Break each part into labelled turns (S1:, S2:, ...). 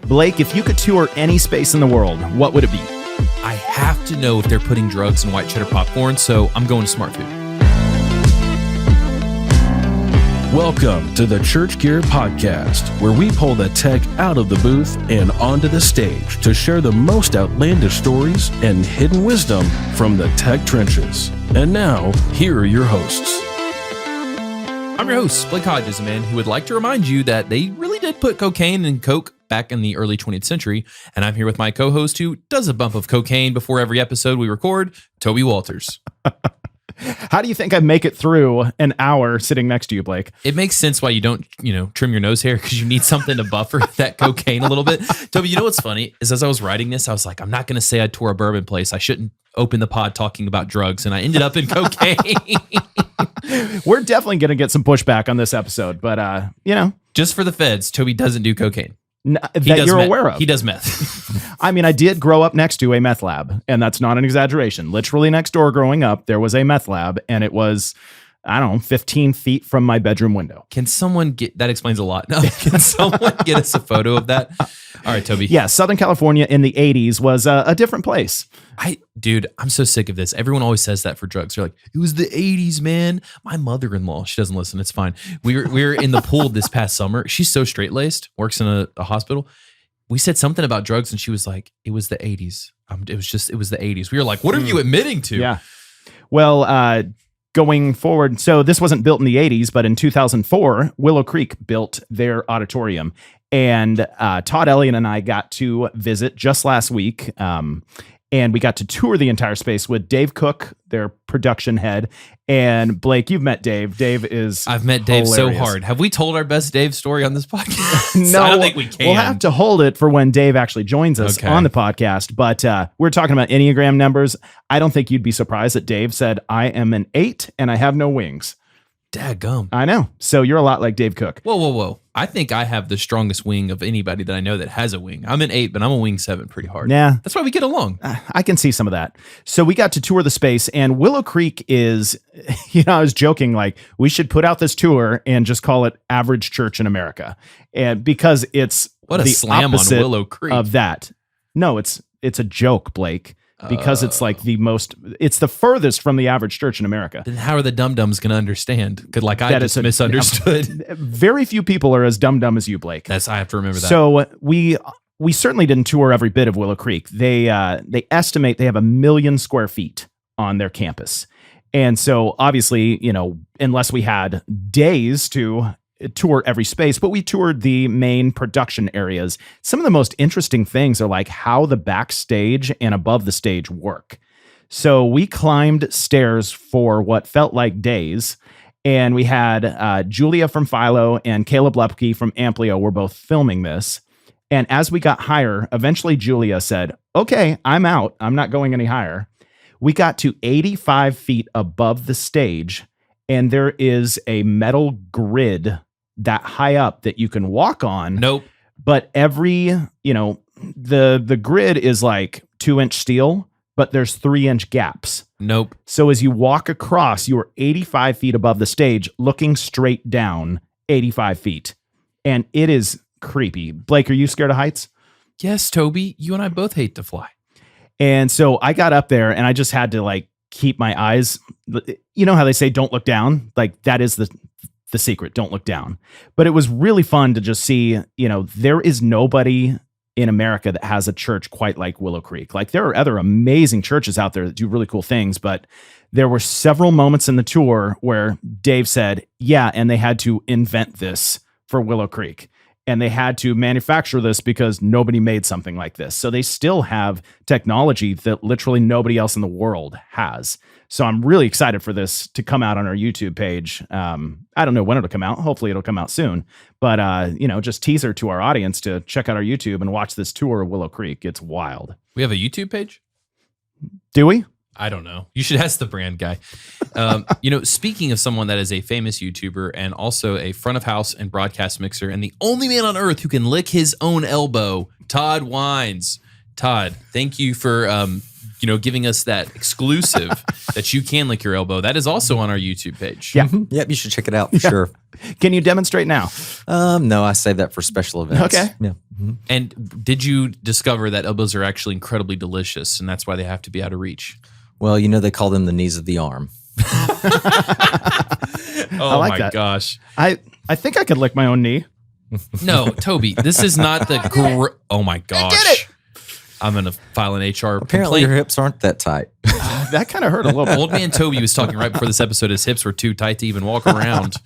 S1: Blake, if you could tour any space in the world, what would it be?
S2: I have to know if they're putting drugs in white cheddar popcorn, so I'm going to Smart Food.
S3: Welcome to the Church Gear Podcast, where we pull the tech out of the booth and onto the stage to share the most outlandish stories and hidden wisdom from the tech trenches. And now, here are your hosts.
S2: I'm your host, Blake Hodges, a man who would like to remind you that they really did put cocaine and coke back in the early 20th century. And I'm here with my co-host who does a bump of cocaine before every episode we record, Toby Walters.
S1: How do you think I make it through an hour sitting next to you, Blake?
S2: It makes sense why you don't, trim your nose hair, because you need something to buffer that cocaine a little bit. Toby, you know what's funny is as I was writing this, I was like, I'm not going to say I tore a bourbon place. I shouldn't open the pod talking about drugs, and I ended up in cocaine.
S1: We're definitely going to get some pushback on this episode, but,
S2: Just for the feds, Toby doesn't do cocaine.
S1: That you're aware of.
S2: He does meth.
S1: I mean, I did grow up next to a meth lab, and that's not an exaggeration. Literally next door growing up, there was a meth lab, and it was, 15 feet from my bedroom window.
S2: Can someone get, that explains a lot. No, can someone get us a photo of that? All right, Toby.
S1: Yeah, Southern California in the 80s was a different place.
S2: Dude, I'm so sick of this. Everyone always says that for drugs. They're like, it was the 80s, man. My mother-in-law, she doesn't listen. It's fine. We were in the pool this past summer. She's so straight-laced, works in a hospital. We said something about drugs, and she was like, it was the 80s. It was the 80s. We were like, what are you admitting to?
S1: Yeah. Well, going forward, so this wasn't built in the 80s, but in 2004, Willow Creek built their auditorium. And Todd, Elliott, and I got to visit just last week. And we got to tour the entire space with Dave Cook, their production head. And Blake, you've met Dave. I've met Dave
S2: so hard. Have we told our best Dave story on this podcast?
S1: No,
S2: I don't think we can.
S1: We'll have to hold it for when Dave actually joins us on the podcast. But we're talking about Enneagram numbers. I don't think you'd be surprised that Dave said, I am an 8 and I have no wings.
S2: Dadgum.
S1: I know. So you're a lot like Dave Cook.
S2: Whoa. I think I have the strongest wing of anybody that I know that has a wing. I'm an 8, but I'm a wing 7 pretty hard.
S1: Yeah.
S2: That's why we get along.
S1: I can see some of that. So we got to tour the space, and Willow Creek is, I was joking, like, we should put out this tour and just call it Average Church in America. And because it's
S2: what a
S1: the
S2: slam on Willow Creek
S1: of that. No, it's a joke, Blake. Because it's like it's the furthest from the average church in America.
S2: Then how are the dum-dums going to understand? Because I just misunderstood.
S1: Very few people are as dumb as you, Blake.
S2: I have to remember that.
S1: So we certainly didn't tour every bit of Willow Creek. They estimate they have 1 million square feet on their campus. And so obviously, unless we had days to tour every space, but we toured the main production areas. Some of the most interesting things are like how the backstage and above the stage work. So we climbed stairs for what felt like days, and we had Julia from Philo and Caleb Lepke from Amplio were both filming this. And as we got higher, eventually Julia said, okay, I'm out. I'm not going any higher. We got to 85 feet above the stage, and there is a metal grid that high up that you can walk on.
S2: Nope.
S1: But every, the grid is like 2-inch steel, but there's 3-inch gaps.
S2: Nope.
S1: So as you walk across, you're 85 feet above the stage, looking straight down 85 feet. And it is creepy. Blake, are you scared of heights?
S2: Yes, Toby. You and I both hate to fly.
S1: And so I got up there and I just had to keep my eyes, how they say, don't look down. Like that is the secret. Don't look down. But it was really fun to just see, there is nobody in America that has a church quite like Willow Creek. Like there are other amazing churches out there that do really cool things, but there were several moments in the tour where Dave said, yeah, and they had to invent this for Willow Creek. And they had to manufacture this because nobody made something like this. So they still have technology that literally nobody else in the world has. So I'm really excited for this to come out on our YouTube page. I don't know when it'll come out. Hopefully it'll come out soon. But, just teaser to our audience to check out our YouTube and watch this tour of Willow Creek. It's wild.
S2: We have a YouTube page?
S1: Do we?
S2: I don't know. You should ask the brand guy. Speaking of someone that is a famous YouTuber and also a front of house and broadcast mixer and the only man on earth who can lick his own elbow, Todd Wines. Todd, thank you for giving us that exclusive that you can lick your elbow. That is also on our YouTube page.
S1: Yeah.
S4: Yep, you should check it out for sure.
S1: Can you demonstrate now?
S4: No, I save that for special events.
S1: Okay.
S4: Yeah.
S2: And did you discover that elbows are actually incredibly delicious, and that's why they have to be out of reach?
S4: Well, they call them the knees of the arm.
S2: Oh
S1: like
S2: my
S1: that.
S2: gosh.
S1: I think I could lick my own knee.
S2: No, Toby, this is not the oh my gosh.
S1: I did it.
S2: I'm going to file an HR
S4: Apparently
S2: complaint.
S4: your hips aren't that tight.
S1: That kind of hurt a little bit.
S2: Old man Toby was talking right before this episode. His hips were too tight to even walk around.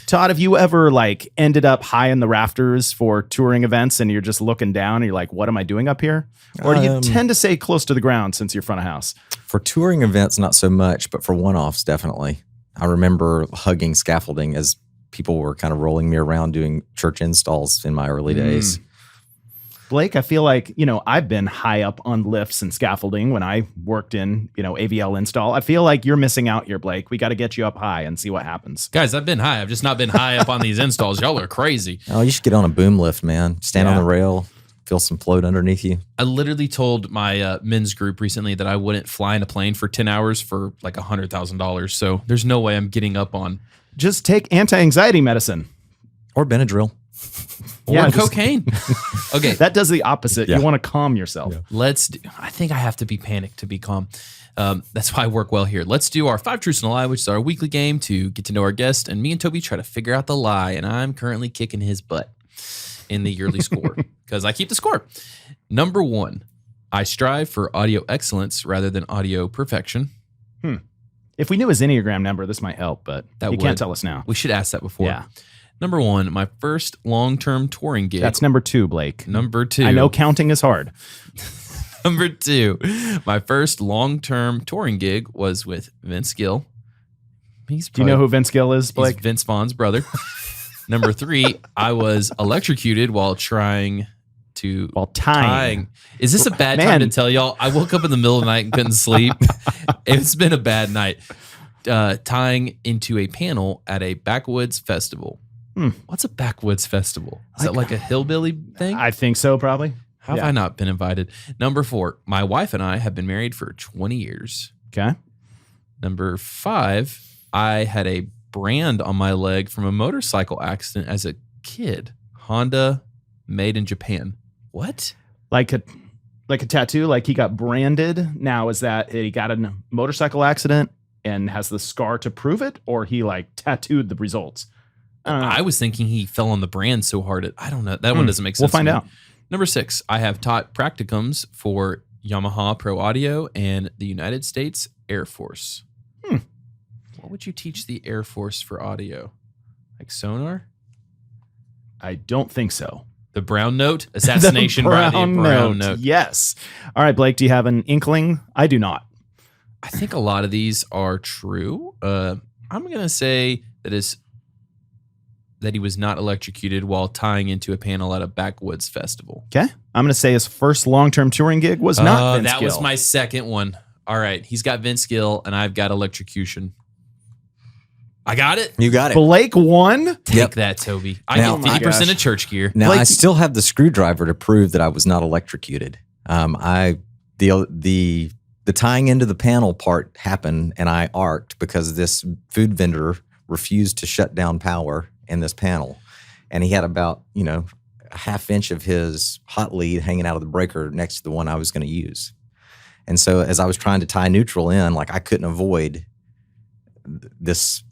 S1: Todd, have you ever ended up high in the rafters for touring events and you're just looking down and you're like, what am I doing up here? Or do you tend to stay close to the ground since you're front of house?
S4: For touring events, not so much, but for one-offs, definitely. I remember hugging scaffolding as people were kind of rolling me around doing church installs in my early days.
S1: Blake, I feel like, I've been high up on lifts and scaffolding when I worked in, AVL install. I feel like you're missing out here, Blake. We got to get you up high and see what happens.
S2: Guys, I've been high. I've just not been high up on these installs. Y'all are crazy.
S4: Oh, you should get on a boom lift, man. Stand on the rail, feel some float underneath you.
S2: I literally told my men's group recently that I wouldn't fly in a plane for 10 hours for like $100,000. So there's no way I'm getting up on.
S1: Just take anti-anxiety medicine.
S4: Or Benadryl.
S2: Or cocaine. Okay.
S1: That does the opposite.
S4: Yeah.
S1: You want to calm yourself.
S2: Yeah. I think I have to be panicked to be calm. That's why I work well here. Let's do our 5 Truths and a Lie, which is our weekly game to get to know our guest. And me and Toby try to figure out the lie. And I'm currently kicking his butt in the yearly score because I keep the score. Number 1, I strive for audio excellence rather than audio perfection.
S1: If we knew his Enneagram number, this might help, but
S2: That
S1: you
S2: would.
S1: can't tell us now.
S2: We should ask that before.
S1: Yeah.
S2: Number 1, my first long-term touring gig.
S1: That's number 2, Blake.
S2: Number 2.
S1: I know counting is hard.
S2: Number 2, my first long-term touring gig was with Vince Gill.
S1: Do you know who Vince Gill is,
S2: He's
S1: Blake?
S2: Vince Vaughn's brother. Number 3, I was electrocuted while tying. Is this a bad time to tell y'all? I woke up in the middle of the night and couldn't sleep. It's been a bad night. Tying into a panel at a backwoods festival. What's a backwoods festival? Is that like a hillbilly thing?
S1: I think so, probably.
S2: How have I not been invited? Number 4, my wife and I have been married for 20 years.
S1: Okay.
S2: Number 5, I had a brand on my leg from a motorcycle accident as a kid. Honda, made in Japan. What?
S1: Like a tattoo? Like he got branded? Now, is that he got a motorcycle accident and has the scar to prove it? Or he tattooed the results? I don't know.
S2: I was thinking he fell on the brand so hard. I don't know. That one doesn't make sense.
S1: We'll find out.
S2: Number 6, I have taught practicums for Yamaha Pro Audio and the United States Air Force. What would you teach the Air Force for audio? Like sonar?
S1: I don't think so.
S2: The brown note? Assassination by the brown note.
S1: Yes. All right, Blake, do you have an inkling? I do not.
S2: I think a lot of these are true. I'm going to say that he was not electrocuted while tying into a panel at a backwoods festival.
S1: Okay. I'm going to say his first long-term touring gig was not Vince
S2: that
S1: Gill.
S2: was my second one. All right. He's got Vince Gill and I've got electrocution. I got it.
S4: You got it.
S1: Blake won?
S2: Take that, Toby. I
S4: Now-
S2: get 50% of church gear.
S4: Now,
S1: Blake-
S4: I still have the screwdriver to prove that I was not electrocuted. The tying into the panel part happened, and I arced because this food vendor refused to shut down power in this panel. And he had about, a half inch of his hot lead hanging out of the breaker next to the one I was going to use. And so as I was trying to tie neutral in, I couldn't avoid this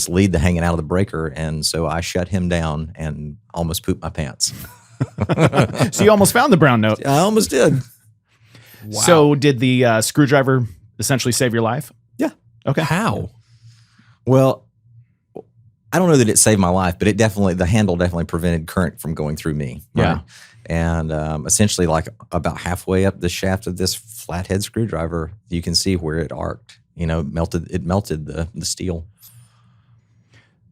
S4: lead hanging out of the breaker. And so I shut him down and almost pooped my pants.
S1: So you almost found the brown note.
S4: I almost did.
S2: Wow.
S1: So did the screwdriver essentially save your life?
S4: Yeah.
S1: Okay.
S2: How?
S4: Well, I don't know that it saved my life, but the handle definitely prevented current from going through me.
S1: Yeah.
S4: Right? And essentially, about halfway up the shaft of this flathead screwdriver, you can see where it arced. It melted the steel.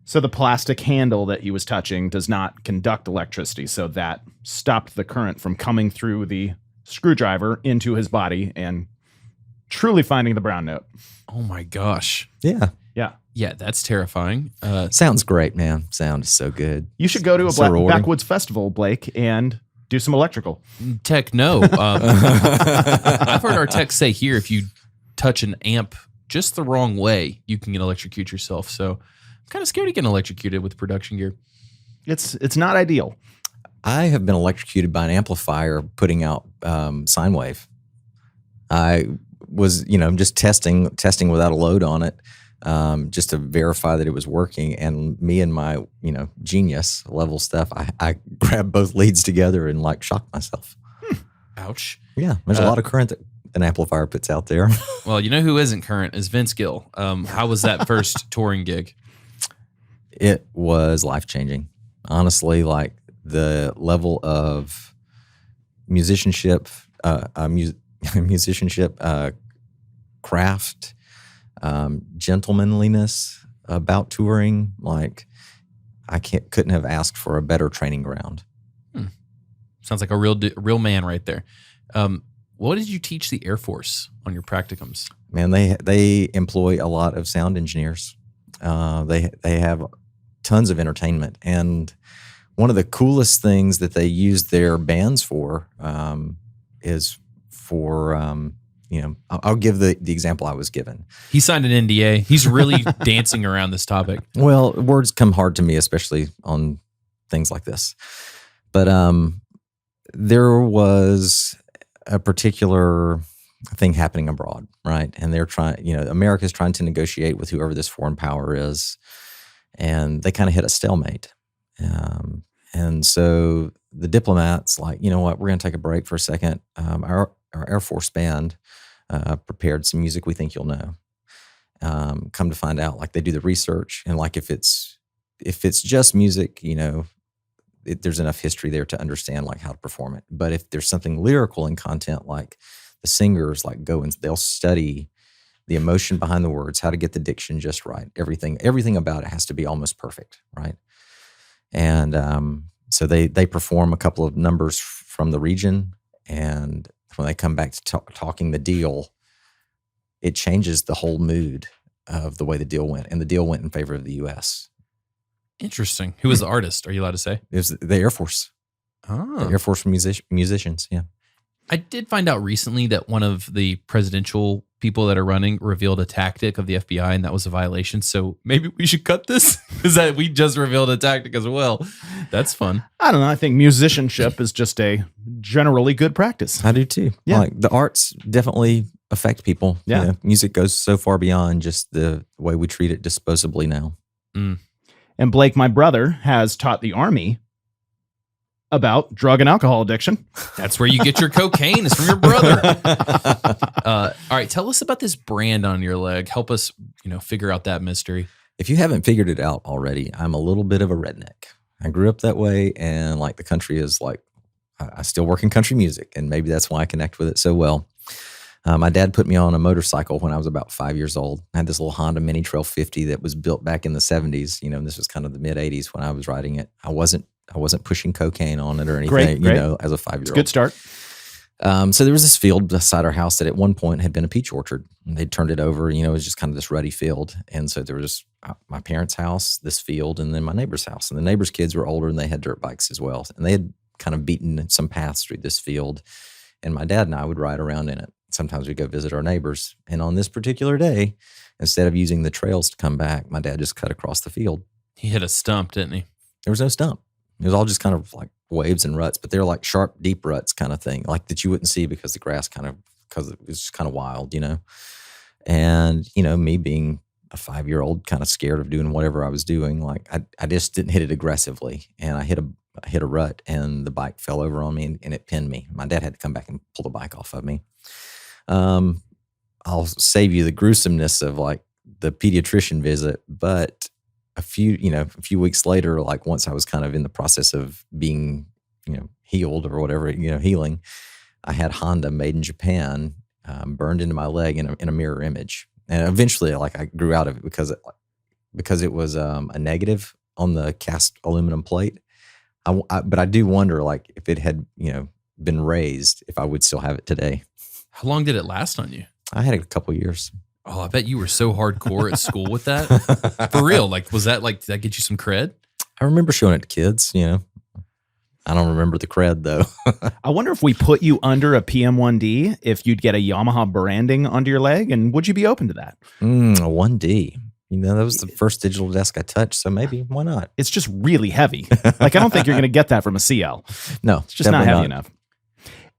S1: So the plastic handle that he was touching does not conduct electricity, so that stopped the current from coming through the screwdriver into his body and truly finding the brown note.
S2: Oh my gosh.
S4: Yeah.
S1: Yeah.
S2: Yeah, that's terrifying.
S4: Sounds great, man. Sound is so good.
S1: You should go to a
S4: So rewarding.
S1: backwoods festival, Blake, and do some electrical.
S2: Tech, no. I've heard our tech say here, if you touch an amp just the wrong way, you can electrocute yourself. So I'm kind of scared of getting electrocuted with production gear.
S1: It's not ideal.
S4: I have been electrocuted by an amplifier putting out sine wave. I was, just testing without a load on it, just to verify that it was working. And me and my, genius level stuff, I grabbed both leads together and like shocked myself.
S2: Ouch.
S4: Yeah, there's a lot of current that an amplifier puts out there.
S2: Well, you know who isn't current is Vince Gill. How was that first touring gig?
S4: It was life-changing. Honestly, like the level of musicianship, craft, gentlemanliness about touring, like I couldn't have asked for a better training ground.
S2: Sounds like a real man right there. What did you teach the Air Force on your practicums?
S4: Man, they employ a lot of sound engineers. They have tons of entertainment, and one of the coolest things that they use their bands for is for I'll give the example I was given.
S2: He signed an NDA. He's really dancing around this topic.
S4: Well, words come hard to me, especially on things like this. But there was a particular thing happening abroad, right? And they're trying, America's trying to negotiate with whoever this foreign power is. And they kind of hit a stalemate. And so the diplomats, like, you know what, we're going to take a break for a second. Our Air Force band prepared some music we think you'll know. Come to find out, like, they do the research, and like if it's just music, there's enough history there to understand like how to perform it. But if there's something lyrical in content, like the singers like go and they'll study the emotion behind the words, how to get the diction just right. Everything about it has to be almost perfect, right? And so they perform a couple of numbers from the region, and when they come back to talking the deal, it changes the whole mood of the way the deal went, and the deal went in favor of the U.S.
S2: Interesting. Who was the artist? Are you allowed to say?
S4: It was the Air Force.
S2: Oh.
S4: The Air Force musicians, yeah.
S2: I did find out recently that one of the presidential people that are running revealed a tactic of the FBI, and that was a violation. So maybe we should cut this, because that we just revealed a tactic as well. That's fun.
S1: I don't know. I think musicianship is just a generally good practice.
S4: I do too.
S1: Yeah.
S4: Like the arts definitely affect people.
S1: Yeah.
S4: Music goes so far beyond just the way we treat it disposably now.
S2: Mm.
S1: And Blake, my brother, has taught the Army about drug and alcohol addiction.
S2: That's where you get your cocaine. It's from your brother. All right, tell us about this brand on your leg. Help us, figure out that mystery.
S4: If you haven't figured it out already, I'm a little bit of a redneck. I grew up that way, and like the country is like, I still work in country music, and maybe that's why I connect with it so well. My dad put me on a motorcycle when I was about 5 years old. I had this little Honda Mini Trail 50 that was built back in the 70s. And this was kind of the mid 80s when I was riding it. I wasn't pushing cocaine on it or anything,
S1: Great.
S4: As a 5-year-old.
S1: Good start.
S4: So there was this field beside our house that at one point had been a peach orchard. And they'd turned it over, it was just kind of this ruddy field. And so there was my parents' house, this field, and then my neighbor's house. And the neighbor's kids were older, and they had dirt bikes as well. And they had kind of beaten some paths through this field. And my dad and I would ride around in it. Sometimes we'd go visit our neighbors. And on this particular day, instead of using the trails to come back, my dad just cut across the field.
S2: He hit a stump, didn't he?
S4: There was no stump. It was all just kind of like waves and ruts, but they're like sharp, deep ruts kind of thing, like that you wouldn't see because the grass because it was just kind of wild, And, me being a 5-year-old kind of scared of doing whatever I was doing, like I just didn't hit it aggressively. And I hit a rut, and the bike fell over on me, and it pinned me. My dad had to come back and pull the bike off of me. I'll save you the gruesomeness of like the pediatrician visit, but a few weeks later, like once I was kind of in the process of being, healed or whatever, healing, I had Honda made in Japan, burned into my leg in a mirror image. And eventually, like, I grew out of it because it was a negative on the cast aluminum plate. But I do wonder, like, if it had, been raised, if I would still have it today.
S2: How long did it last on you?
S4: I had it a couple of years.
S2: Oh, I bet you were so hardcore at school with that. For real. Like, did that get you some cred?
S4: I remember showing it to kids, I don't remember the cred, though.
S1: I wonder if we put you under a PM1D, if you'd get a Yamaha branding onto your leg, and would you be open to that?
S4: A 1D. That was the first digital desk I touched, so maybe why not?
S1: It's just really heavy. Like, I don't think you're going to get that from a CL.
S4: No,
S1: It's just not heavy enough.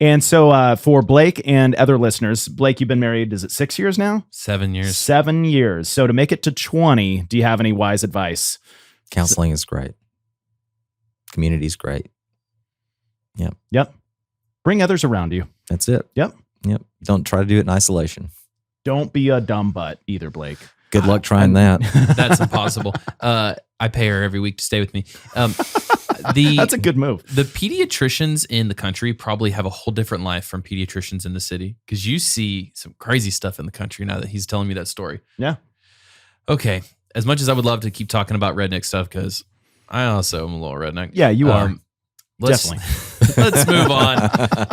S1: And so for Blake and other listeners, Blake, you've been married, is it 6 years now?
S2: 7 years.
S1: 7 years. So to make it to 20, do you have any wise advice?
S4: Counseling is great. Community's great.
S1: Yep. Bring others around you.
S4: That's it.
S1: Yep.
S4: Don't try to do it in isolation.
S1: Don't be a dumb butt either, Blake.
S4: Good luck trying that.
S2: That's impossible. I pay her every week to stay with me.
S1: That's a good move.
S2: The pediatricians in the country probably have a whole different life from pediatricians in the city, because you see some crazy stuff in the country now that he's telling me that story.
S1: Yeah.
S2: Okay. As much as I would love to keep talking about redneck stuff, because I also am a little redneck.
S1: Yeah, you are.
S2: Definitely. Let's move on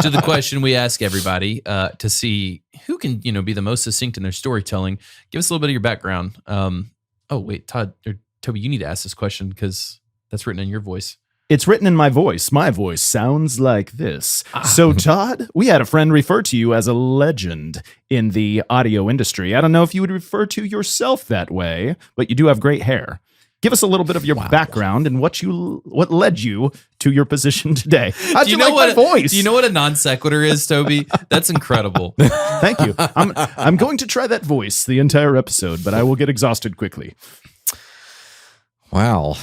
S2: to the question we ask everybody to see who can, be the most succinct in their storytelling. Give us a little bit of your background. Oh, wait, Todd or Toby, you need to ask this question because that's written in your voice.
S1: It's written in my voice. My voice sounds like this. So, Todd, we had a friend refer to you as a legend in the audio industry. I don't know if you would refer to yourself that way, but you do have great hair. Give us a little bit of your background and what led you to your position today. How'd you like my voice?
S2: Do you know what a non sequitur is, Toby? That's incredible.
S1: Thank you. I'm going to try that voice the entire episode, but I will get exhausted quickly.
S4: Wow.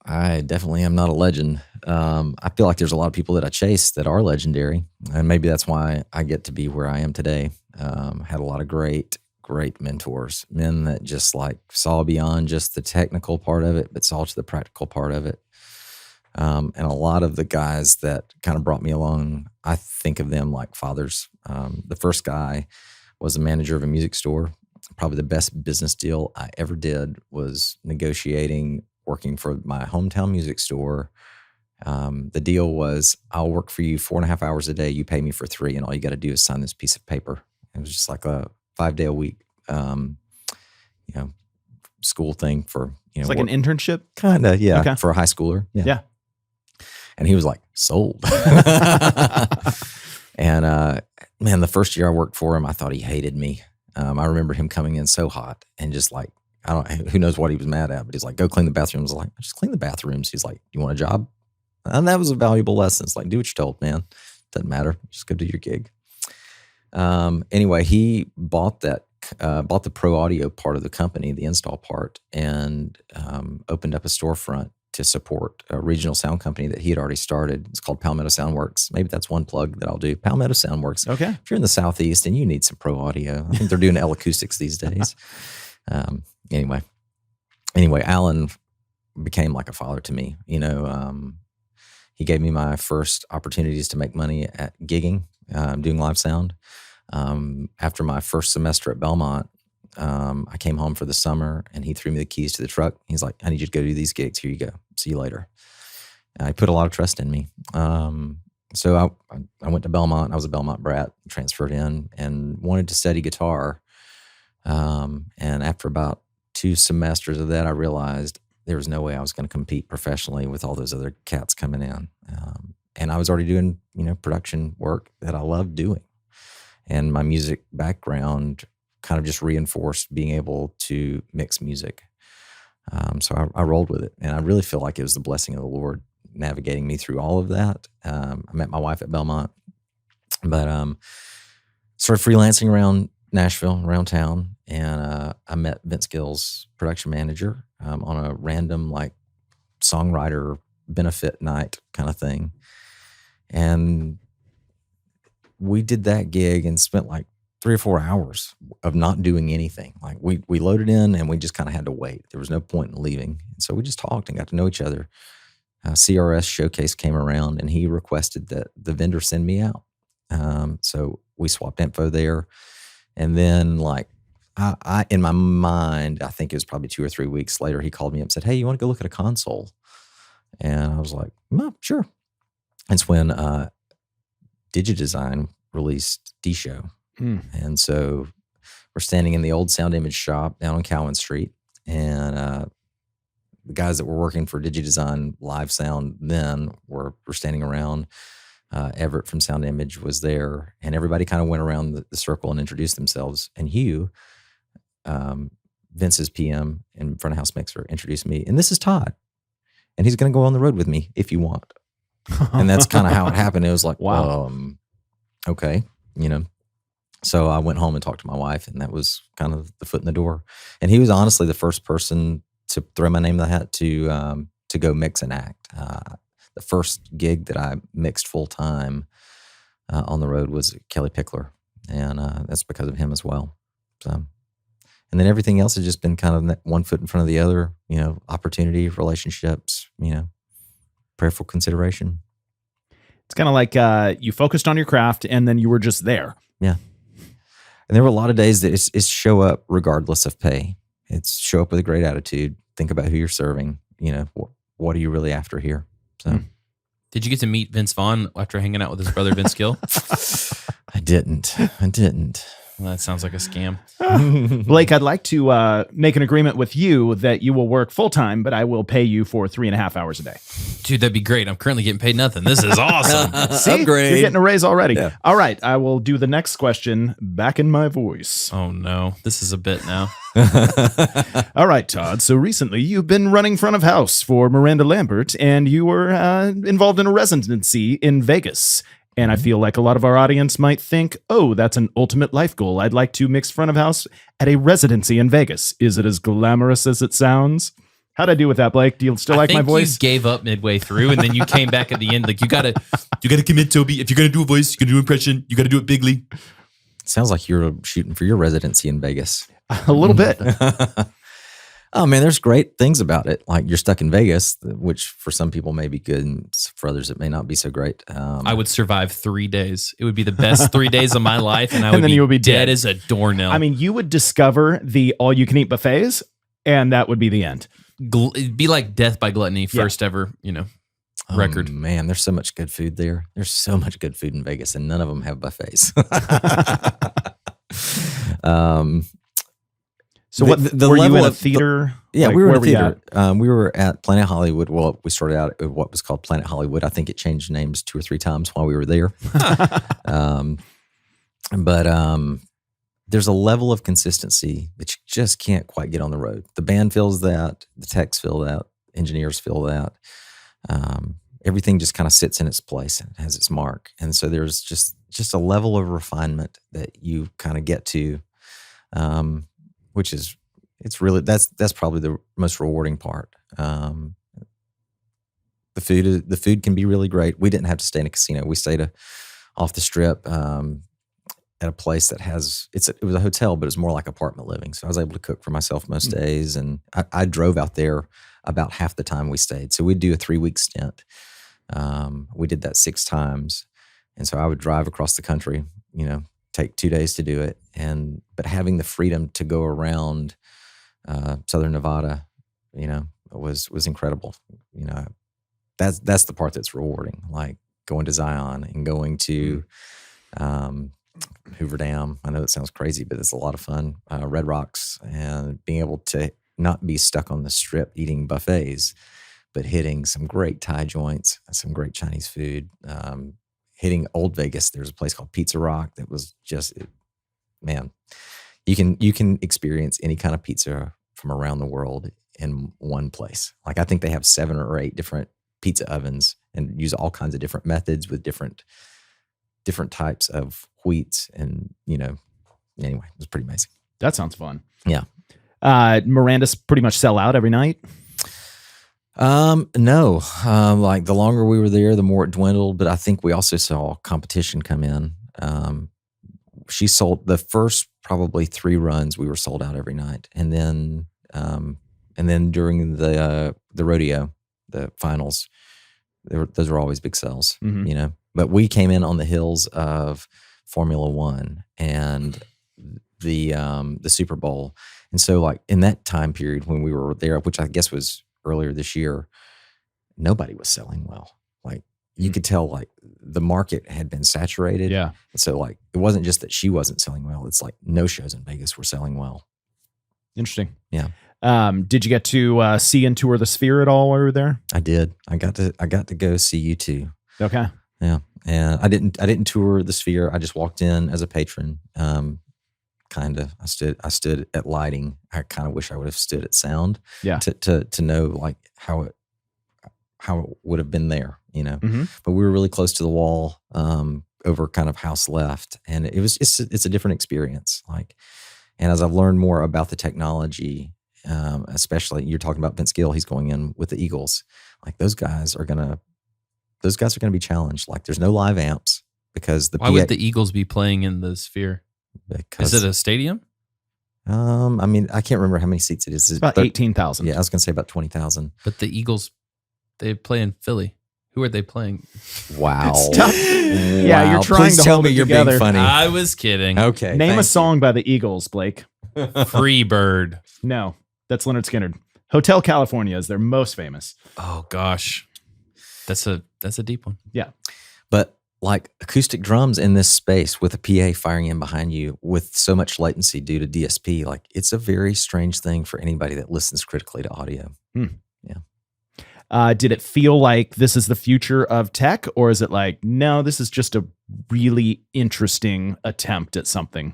S4: I definitely am not a legend. I feel like there's a lot of people that I chase that are legendary, and maybe that's why I get to be where I am today. Had a lot of great mentors, men that just like saw beyond just the technical part of it, but saw to the practical part of it. And a lot of the guys that kind of brought me along, I think of them like fathers. The first guy was the manager of a music store. Probably the best business deal I ever did was negotiating working for my hometown music store. The deal was, I'll work for you 4.5 hours a day. You pay me for 3, and all you got to do is sign this piece of paper. It was just like a 5-day-a-week, school thing for,
S1: it's like an internship?
S4: Kind of, yeah,
S1: okay.
S4: for a high schooler.
S1: Yeah.
S4: And he was like, sold. And man, the first year I worked for him, I thought he hated me. I remember him coming in so hot and just like, who knows what he was mad at, but he's like, go clean the bathrooms. I was like, just clean the bathrooms. He's like, you want a job? And that was a valuable lesson. It's like, do what you're told, man. Doesn't matter. Just go do your gig. Anyway, he bought the pro audio part of the company, the install part, and opened up a storefront to support a regional sound company that he had already started. It's called Palmetto Soundworks. Maybe that's one plug that I'll do. Palmetto Soundworks.
S1: Okay. If
S4: you're in the Southeast and you need some pro audio, I think they're doing L-acoustics these days. Anyway, Alan became like a father to me. He gave me my first opportunities to make money at gigging, doing live sound. After my first semester at Belmont, I came home for the summer and he threw me the keys to the truck. He's like, I need you to go do these gigs. Here you go. See you later. And he put a lot of trust in me. So I went to Belmont. I was a Belmont brat, transferred in and wanted to study guitar. And after about 2 semesters of that, I realized there was no way I was going to compete professionally with all those other cats coming in. And I was already doing, production work that I loved doing. And my music background kind of just reinforced being able to mix music. So I rolled with it. And I really feel like it was the blessing of the Lord navigating me through all of that. I met my wife at Belmont, but started freelancing around Nashville, around town. And I met Vince Gill's production manager on a random like songwriter benefit night kind of thing. And we did that gig and spent like 3 or 4 hours of not doing anything. Like we loaded in and we just kind of had to wait. There was no point in leaving. And so we just talked and got to know each other. CRS Showcase came around and he requested that the vendor send me out. So we swapped info there. And then like I in my mind, I think it was probably 2 or 3 weeks later, he called me up and said, hey, you want to go look at a console? And I was like, sure. It's when DigiDesign released D-Show. And so we're standing in the old Sound Image shop down on Cowan Street. And the guys that were working for DigiDesign Live Sound then were standing around. Everett from Sound Image was there. And everybody kind of went around the circle and introduced themselves. And Hugh, Vince's PM and front of house mixer introduced me, and this is Todd, and he's going to go on the road with me if you want. And that's kind of how it happened. It was like,
S1: wow,
S4: okay, So I went home and talked to my wife, and that was kind of the foot in the door. And he was honestly the first person to throw my name in the hat to go mix and act. The first gig that I mixed full time on the road was Kelly Pickler, and that's because of him as well. So, and then everything else has just been kind of one foot in front of the other. Opportunity, relationships, prayerful consideration.
S1: It's kind of like you focused on your craft, and then you were just there.
S4: Yeah. And there were a lot of days that it's show up regardless of pay. It's show up with a great attitude. Think about who you're serving. What are you really after here? So,
S2: Did you get to meet Vince Vaughn after hanging out with his brother Vince Gill?
S4: I didn't.
S2: Well, that sounds like a scam.
S1: Blake, I'd like to make an agreement with you that you will work full time, but I will pay you for 3.5 hours a day.
S2: Dude, that'd be great. I'm currently getting paid nothing. This is awesome.
S1: See,
S4: Upgrade.
S1: You're getting a raise already.
S4: Yeah.
S1: All right, I will do the next question back in my voice.
S2: Oh no, this is a bit now.
S1: All right, Todd. So recently you've been running front of house for Miranda Lambert, and you were involved in a residency in Vegas. And I feel like a lot of our audience might think, oh, that's an ultimate life goal. I'd like to mix front of house at a residency in Vegas. Is it as glamorous as it sounds? How'd I do with that, Blake? Do you still like my voice?
S2: You gave up midway through, and then you came back at the end. Like you gotta commit, Toby. If you're gonna do a voice, you're gonna do an impression. You gotta do it bigly.
S4: Sounds like you're shooting for your residency in Vegas.
S1: A little bit.
S4: Oh man, there's great things about it. Like you're stuck in Vegas, which for some people may be good, and for others it may not be so great.
S2: I would survive 3 days. It would be the best 3 days of my life, and
S1: then you would be
S2: dead
S1: dead
S2: as a doornail.
S1: I mean, you would discover the all-you-can-eat buffets, and that would be the end.
S2: It'd be like death by gluttony, first ever, record.
S4: Man, there's so much good food there. There's so much good food in Vegas, and none of them have buffets.
S1: So what? Were you in a theater?
S4: Yeah,
S1: Like,
S4: we were in
S1: where
S4: a
S1: were you
S4: theater.
S1: at?
S4: We were at Planet Hollywood. Well, we started out at what was called Planet Hollywood. I think it changed names 2 or 3 times while we were there. But there's a level of consistency that you just can't quite get on the road. The band feels that. The techs feel that. Engineers feel that. Everything just kind of sits in its place and has its mark. And so there's just a level of refinement that you kind of get to, which is, it's really, that's probably the most rewarding part. The food can be really great. We didn't have to stay in a casino. We stayed off the strip at a place that has, it was a hotel, but it's more like apartment living. So I was able to cook for myself most days. And I drove out there about half the time we stayed. So we'd do a 3-week stint. We did that 6 times. And so I would drive across the country, take 2 days to do it. But having the freedom to go around Southern Nevada, was incredible. That's the part that's rewarding, like going to Zion and going to Hoover Dam. I know it sounds crazy, but it's a lot of fun. Red Rocks, and being able to not be stuck on the strip eating buffets, but hitting some great Thai joints, some great Chinese food. Hitting Old Vegas, there's a place called Pizza Rock that was just, man, you can experience any kind of pizza from around the world in one place. Like I think they have 7 or 8 different pizza ovens and use all kinds of different methods with different types of wheats, and anyway, it was pretty amazing.
S1: That sounds fun.
S4: Yeah.
S1: Miranda's pretty much sell out every night.
S4: No. Like the longer we were there, the more it dwindled. But I think we also saw competition come in. She sold the first probably 3 runs. We were sold out every night, and then during the rodeo, the finals, those were always big sales.
S1: Mm-hmm.
S4: But we came in on the heels of Formula One and the Super Bowl, and so like in that time period when we were there, which I guess was earlier this year, nobody was selling well. Like you could tell, like the market had been saturated.
S1: Yeah.
S4: And so like it wasn't just that she wasn't selling well. It's like no shows in Vegas were selling well.
S1: Interesting.
S4: Yeah.
S1: Did you get to see and tour the Sphere at all while you were there?
S4: I did. I got to go see you too.
S1: Okay.
S4: Yeah. And I didn't tour the Sphere. I just walked in as a patron. Kind I stood at lighting. I kind of wish I would have stood at sound.
S1: Yeah.
S4: To know like how it would have been there, you know.
S1: Mhm.
S4: But we were really close to the wall, over kind of house left, and it's a different experience. Like, and as I've learned more about the technology, especially you're talking about Vince Gill, he's going in with the Eagles. Like those guys are gonna be challenged. Like there's no live amps because
S2: Why would the Eagles be playing in the Sphere?
S4: because
S2: Is it a stadium?
S4: I mean, I can't remember how many seats it is.
S1: It's about 18,000.
S4: Yeah, I was gonna say about 20,000.
S2: But the Eagles, they play in Philly. Who are they playing?
S4: Wow.
S1: Tough. Yeah, you're trying
S4: Please
S1: to
S4: tell
S1: hold
S4: me
S1: it
S4: you're
S1: together.
S4: being funny.
S2: I was kidding.
S4: Okay.
S1: Name a
S4: thank
S1: song by the Eagles, Blake.
S2: Free Bird.
S1: No, that's Leonard Skinner. Hotel California is their most famous.
S2: Oh gosh, that's a deep one.
S1: Yeah.
S4: But like acoustic drums in this space with a PA firing in behind you with so much latency due to DSP, like it's a very strange thing for anybody that listens critically to audio.
S1: Did it feel like this is the future of tech, or is it like, no, this is just a really interesting attempt at something?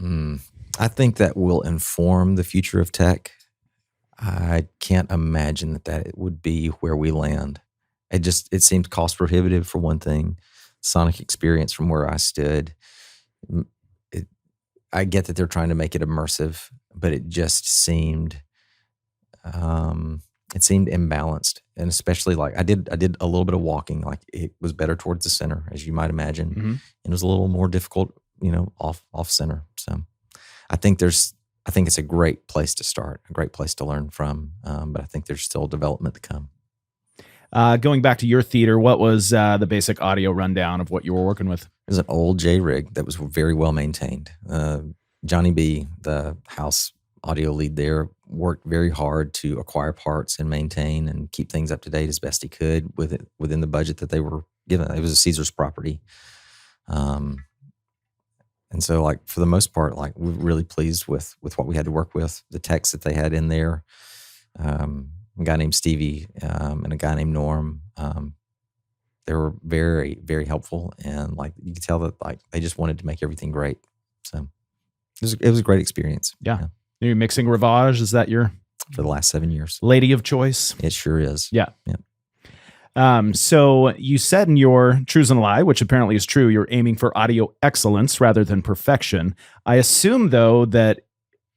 S4: I think that will inform the future of tech. I can't imagine that it would be where we land. It seems cost prohibitive for one thing. Sonic experience from where I stood. I get that they're trying to make it immersive, but it just seemed imbalanced. And especially like I did a little bit of walking. Like it was better towards the center, as you might imagine.
S1: Mm-hmm.
S4: And it was a little more difficult, off center. So I think it's a great place to start, a great place to learn from. But I think there's still development to come.
S1: Going back to your theater, what was the basic audio rundown of what you were working with?
S4: It was an old J rig that was very well maintained. Johnny B, the house audio lead there, worked very hard to acquire parts and maintain and keep things up to date as best he could within the budget that they were given. It was a Caesar's property. And so like for the most part, like we're really pleased with what we had to work with, the techs that they had in there. A guy named Stevie and a guy named Norm. They were very, very helpful, and like you could tell that like they just wanted to make everything great. So it was a great experience.
S1: Yeah. You're mixing Rivage. Is that your
S4: For the last 7 years,
S1: lady of choice?
S4: it sure is.
S1: Yeah. So you said in your Truths and a Lie, which apparently is true, you're aiming for audio excellence rather than perfection. I assume though that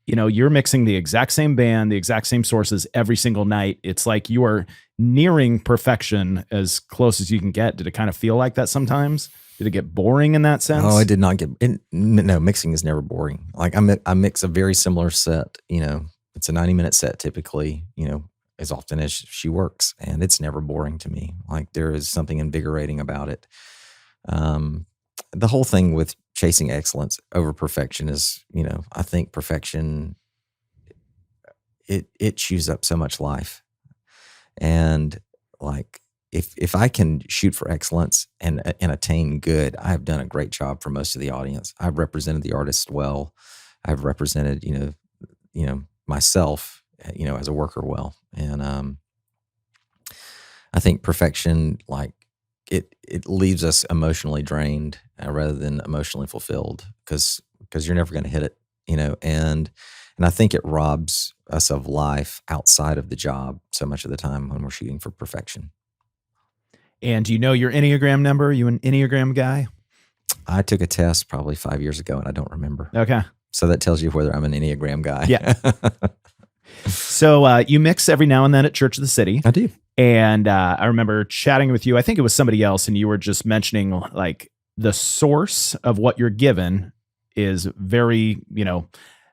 S1: you're mixing the exact same band, the exact same sources every single night. It's like you are nearing perfection as close as you can get. Did it kind of feel like that sometimes? Did it get boring in that sense?
S4: Oh, I did not get. No, mixing is never boring. Like I mix a very similar set. It's a 90-minute set typically. As often as she works, and it's never boring to me. Like there is something invigorating about it. The whole thing with chasing excellence over perfection is, I think perfection, it chews up so much life. And like, if I can shoot for excellence and attain good, I've done a great job for most of the audience. I've represented the artist well. I've represented, myself, as a worker well. And I think perfection, like it leaves us emotionally drained rather than emotionally fulfilled because you're never going to hit it, and I think it robs us of life outside of the job so much of the time when we're shooting for perfection.
S1: And do you know your Enneagram number? Are you an Enneagram guy?
S4: I took a test probably 5 years ago and I don't remember.
S1: Okay.
S4: So that tells you whether I'm an Enneagram guy.
S1: Yeah. So you mix every now and then at Church of the City.
S4: I do.
S1: And I remember chatting with you. I think it was somebody else, and you were just mentioning like the source of what you're given is very,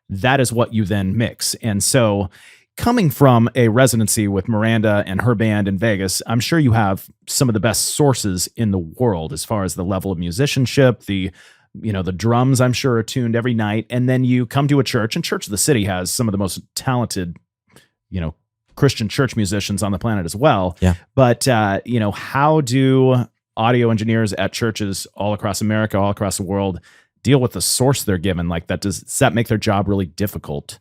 S1: that is what you then mix. And so coming from a residency with Miranda and her band in Vegas, I'm sure you have some of the best sources in the world as far as the level of musicianship, the drums I'm sure are tuned every night. And then you come to a church, and Church of the City has some of the most talented, Christian church musicians on the planet as well.
S4: Yeah.
S1: But, how do audio engineers at churches all across America, all across the world deal with the source they're given like that? Does that make their job really difficult?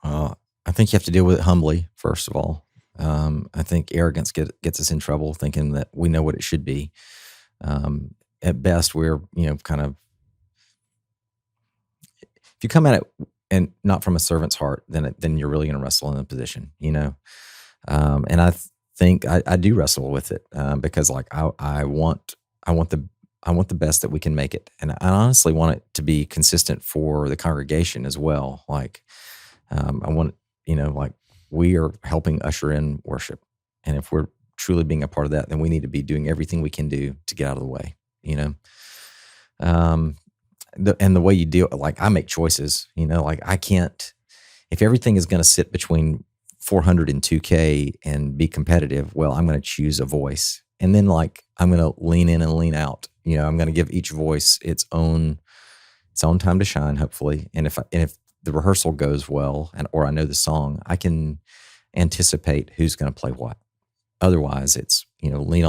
S4: I think you have to deal with it humbly, first of all. I think arrogance gets us in trouble thinking that we know what it should be. At best, we're, kind of you come at it and not from a servant's heart, then you're really going to wrestle in the position, and I think I do wrestle with it because like I want the best that we can make it, and I honestly want it to be consistent for the congregation as well. Like I want like we are helping usher in worship, and if we're truly being a part of that, then we need to be doing everything we can do to get out of the way. And the way you deal, like I make choices. Like I can't, if everything is going to sit between 400 and 2K and be competitive, well, I'm going to choose a voice. And then like, I'm going to lean in and lean out. I'm going to give each voice its own time to shine, hopefully. And if the rehearsal goes well or I know the song, I can anticipate who's going to play what. Otherwise it's, lean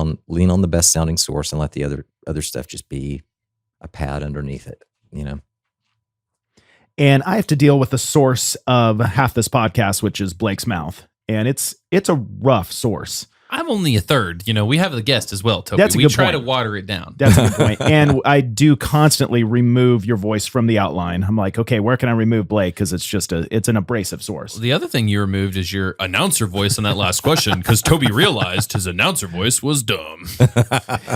S4: on the best sounding source and let the other stuff just be a pad underneath it,
S1: And I have to deal with the source of half this podcast, which is Blake's mouth. And it's a rough source.
S2: I'm only a third. We have the guest as well, Toby.
S1: That's a
S2: we
S1: good
S2: try
S1: point.
S2: to water it down.
S1: That's a good point. And I do constantly remove your voice from the outline. I'm like, okay, where can I remove Blake? Because it's an abrasive source.
S2: The other thing you removed is your announcer voice on that last question because Toby realized his announcer voice was dumb.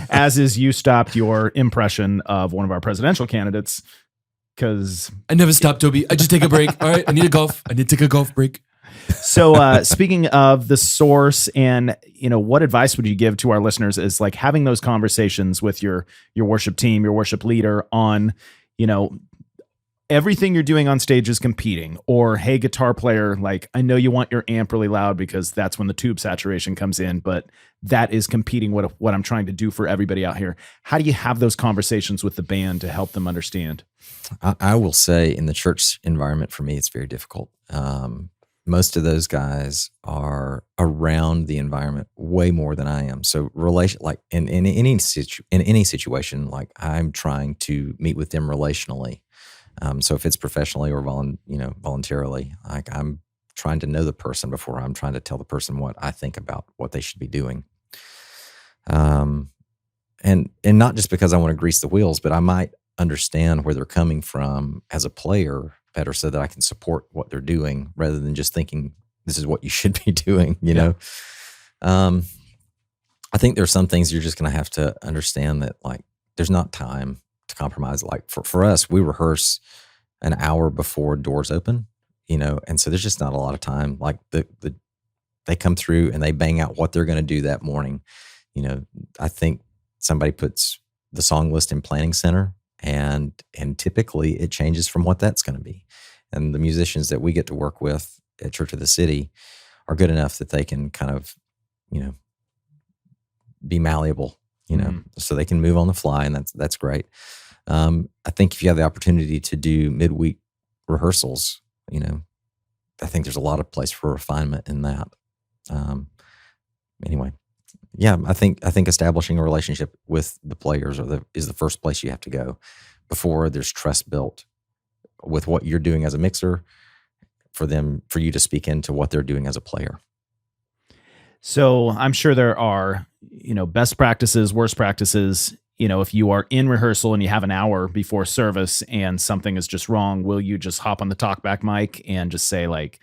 S1: As is, you stopped your impression of one of our presidential candidates because
S2: I never stop, Toby. I just take a break. All right, I need to take a golf break.
S1: So speaking of the source and, what advice would you give to our listeners is like having those conversations with your worship team, your worship leader on, everything you're doing on stage is competing, or, hey, guitar player, like, I know you want your amp really loud because that's when the tube saturation comes in, but that is competing what I'm trying to do for everybody out here. How do you have those conversations with the band to help them understand?
S4: I will say in the church environment, for me, it's very difficult. Most of those guys are around the environment way more than I am. So like in any situation, like I'm trying to meet with them relationally. So if it's professionally or voluntarily, like I'm trying to know the person before I'm trying to tell the person what I think about what they should be doing. And not just because I want to grease the wheels, but I might understand where they're coming from as a player better so that I can support what they're doing rather than just thinking this is what you should be doing, know? I think there's some things you're just going to have to understand that like, there's not time to compromise. Like for us, we rehearse an hour before doors open, and so there's just not a lot of time. Like they come through and they bang out what they're going to do that morning. I think somebody puts the song list in planning center and typically it changes from what that's going to be. And the musicians that we get to work with at Church of the City are good enough that they can kind of, be malleable, so they can move on the fly, and that's great. I think if you have the opportunity to do midweek rehearsals, I think there's a lot of place for refinement in that. Anyway, yeah, I think establishing a relationship with the players is the first place you have to go before there's trust built with what you're doing as a mixer for you to speak into what they're doing as a player.
S1: So I'm sure there are, best practices, worst practices. If you are in rehearsal and you have an hour before service and something is just wrong, will you just hop on the talkback mic and just say like,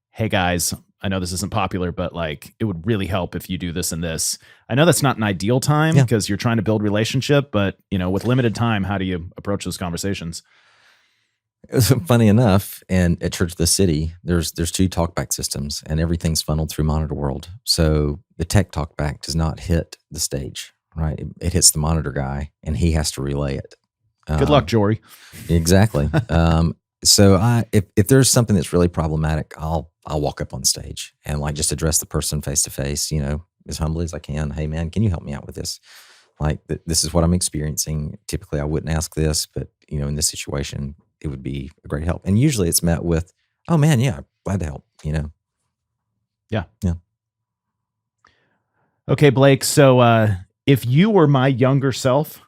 S1: hey guys, I know this isn't popular, but like it would really help if you do this and this. I know that's not an ideal time because you're trying to build relationship, but with limited time, how do you approach those conversations?
S4: Funny enough, and at Church of the City, there's two talkback systems, and everything's funneled through Monitor World. So the tech talkback does not hit the stage, right? It hits the monitor guy, and he has to relay it.
S1: Good luck, Jory.
S4: Exactly. So if there's something that's really problematic, I'll walk up on stage and like just address the person face to face, as humbly as I can. Hey man, can you help me out with this? Like this is what I'm experiencing. Typically I wouldn't ask this, but in this situation, it would be a great help. And usually it's met with, oh man, yeah, glad to help,
S1: Yeah.
S4: Yeah.
S1: Okay, Blake. So if you were my younger self,